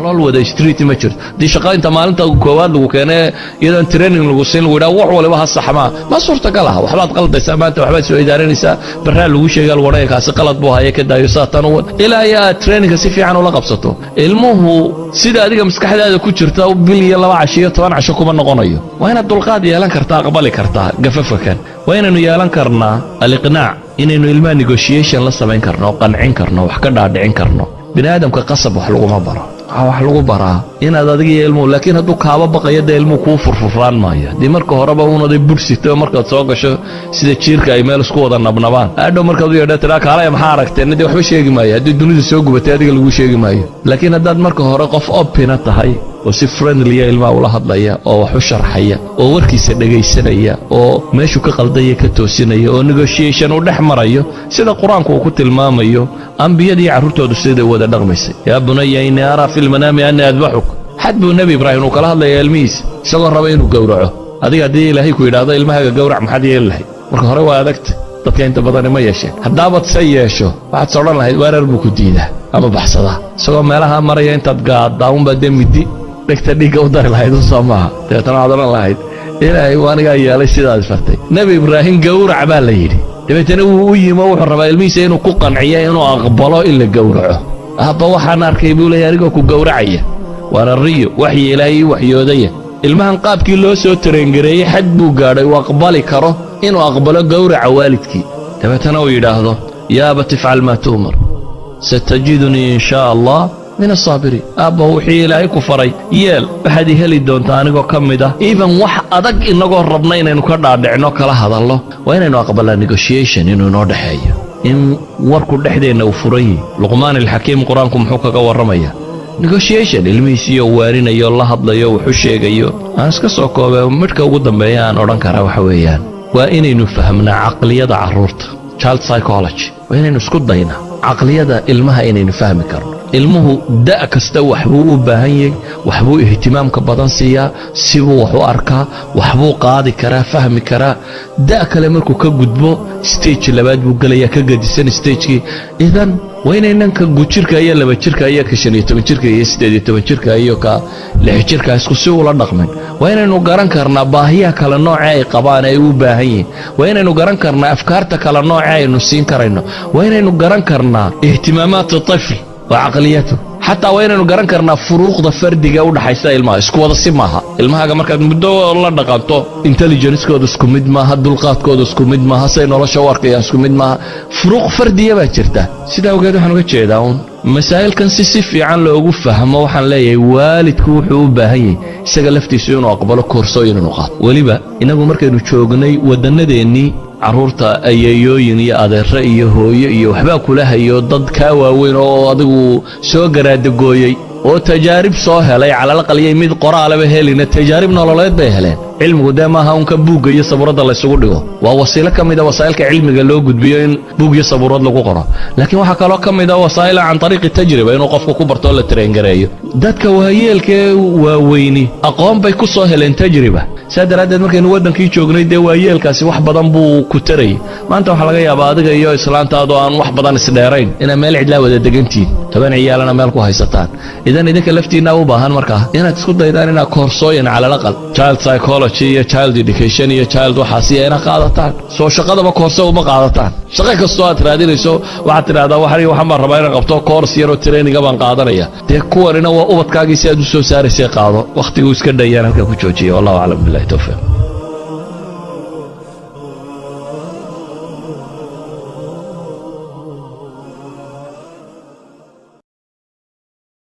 nolol wada street ma jirto dii shaqo inta maalinta koowaad lagu keenay iyadan training lagu siin lagu yiraahdo wax waliba ha saxma ma suurtagal ah waxbaad qaldaysaa maanta waxbaad soo idaaranaysaa barraa lagu sheegay wareey kaasi qalad buu haye ka daayo saatan ilaa ya training si fiican ula qabsato ilmuhu sida adiga maskaxdaada ku jirta bil iyo 2 cashiyo 10 casho kuma noqonayo waa inaad dulqaad yeelan kartaa aqbali kartaa gafafakan waa inaanu yeelan karnaa al-iqnaac inaynu ilmaha negotiation la samayn karno qancin karno wax ka dhaadhicin karno bini'aadamka qasab wax lagu baro wax lagu baraa inaad adiga ilmuhu laakiin hadduu kaaba baqayo ilmuhu ku furfuraan maayo di marka horeba unaday bursito markaad soo gasho sida jiirka ay meel isku wada nabnabaan aadho markaad u yeedho tiraa kaalay maxaa aragteen intii waxba sheegi maayo haddii dunida soo gubatay adiga lagu sheegi maayo laakiin haddaad marka hore qof open tahay oo si friendly ilmaha ula hadlaya oo wax u sharxaya oo warkiisa dhageysanaya oo meeshu ka qaldaya ka toosinaya oo negotiation u dhex marayo sida quraanku uu ku tilmaamayo ambiyadii carruurtoodu sida wada dhaqmaysay yaa bunayya inni ara fil manami anni adbahuk hadbu nabi ibraahim uu kala hadlaya ilmihiis isagoo raba inuu gowraco adiga hadii ilaahay ku yiraahdo ilmahaga gowrac maxad yeelahay marka hore waa adagta dadka inta badan ma yeesheen haddaabad say yeesho waxaad soo dhan lahayd weerar buu ku diidaa ama baxsada isagoo meelaha maraya intaad gaaddaa unba demidi dhigta dhiga u dari lahayd soo maaha deetana adan lahayd ilaahay waaniga yeelay sidaas fartay nabi ibraahim gowrac baa la yiri dabeetana uu yimo wuxuu rabaa ilmihiisa inuu ku qanciyo inuu aqbalo in la gowraco abba waxaan arkay buu leeyahay anigoo ku gowracaya waana riyo waxyi ilaahay waxyoodaya ilmahan qaabkii loo soo tareengareeyay xad buu gaadhay uu aqbali karo inuu aqbalo gowraca waalidkii dabeetana uu yidhaahdo yaa abati ifcal maa tu'mar satajidunii in shaa allah من الصابرين أبا وحي إلهي كفري يال بحدي هلي دونتا أنيقو كمدا إيفن وح أدق إنقو ربنا إنو كرنا دعنو كلا هذا الله وإن إنو أقبل negotiation إنو نور حيا إن وركو دحدي إنو فري لقمان الحكيم قرآنكم حقق ورميا negotiation الميسيو وارين أيو الله هضل أيو وحشيق أيو أنسكا سوكو مركا قدام بيان أوران كارا وحويان وإن إنو فهمنا عقلية عرورت child psychology وإن إنو سكود دينا عقلية إلمها إن إنو فهمي كرنا ilmuhu da' kasta waxbuu u baahan yahay waxbuu ihtimaamka badan siiyaa sibuu wax u arkaa waxbuu qaadi karaa fahmi karaa da' kale markuu ka gudbo stage labaad buu galayaa ka gadisan stagekii idan waynaynan ka gujirka iyo laba jirka iyo ka 15 jirka iyo 18 jirka iyo ka 6 jirka isku si ula dhaqmeen waynaynu garan karnaa baahiyaha kala nooca ay qabaan ay u baahan yihiin waynaynu garan karnaa afkaarta kala nooca ay nu siin karayno waynaynu garan karnaa ihtimaamaadka طفل وعقليته حتى وين نقارن كرنا فروق فردي جو دحيسا ilmaha isku wada si maaha ilmaha markaad muddo la dhaqanto intelligence kooda isku mid maaha dulqaadkooda isku mid maaha say nolosha warkaya isku mid maaha furuq fardiya baa jirta sida ogeed waxaan uga jeedaa masaa'ilkan si fiican loogu fahmo waxaan leeyahay waalidku wuxuu u baahan yahay isaga laftiisu inuu aqbalo koorsooyin inuu qaato waliba inagu markaynu joognay wadanadeennii carruurta ayeeyooyin iyo adeerre iyo hooyo iyo waxbaa kula hayo dad kaa waaweyn oo adigu soo garaadagooyay oo tajaarib soo helay calal qaliyay mid qoraalaba helina tajaarib nololeed bay heleen cilmigu deemaha unka buugga iyo sabuurada la isugu dhigo waa wasiilo kamid ah wasaa'ilka cilmiga loo gudbiyo in buug iyo sabuurad lagu qoro laakiin waxa kale oo kamid ah wasaa'il aan tariiqi tajriba inuu qofku ku barto la train gareeyo dadka waayeelka waaweyni aqoon bay ku soo heleen tajriba saadaradeed markaynu wadankii joognay de waayeelkaasi wax badan buu ku taray maanta waxa laga yaabaa adiga iyo islaantaadu aan wax badan isdheerayn ina meel cidla wada degantiin toban ciyaalana meel ku haysataan idan idinka laftiina u baahan markaa inaad isku daydaan inaad koorsooyin calal aqal child psychology iyo child education iyo child waxaasi ayna qaadataan soo shaqadaba koorso uma qaadataan shaqo kastoo aad raadinayso waxaad tiraahdaa waxaan baan rabaa inaan qabto course yar oo training baan qaadanaya dee kuwanina waa ubadkaagii si aad u soo saaraysay qaado waqtigu iska dhayaan halka ku joojiyo wallahu a'lam billahi tawfiq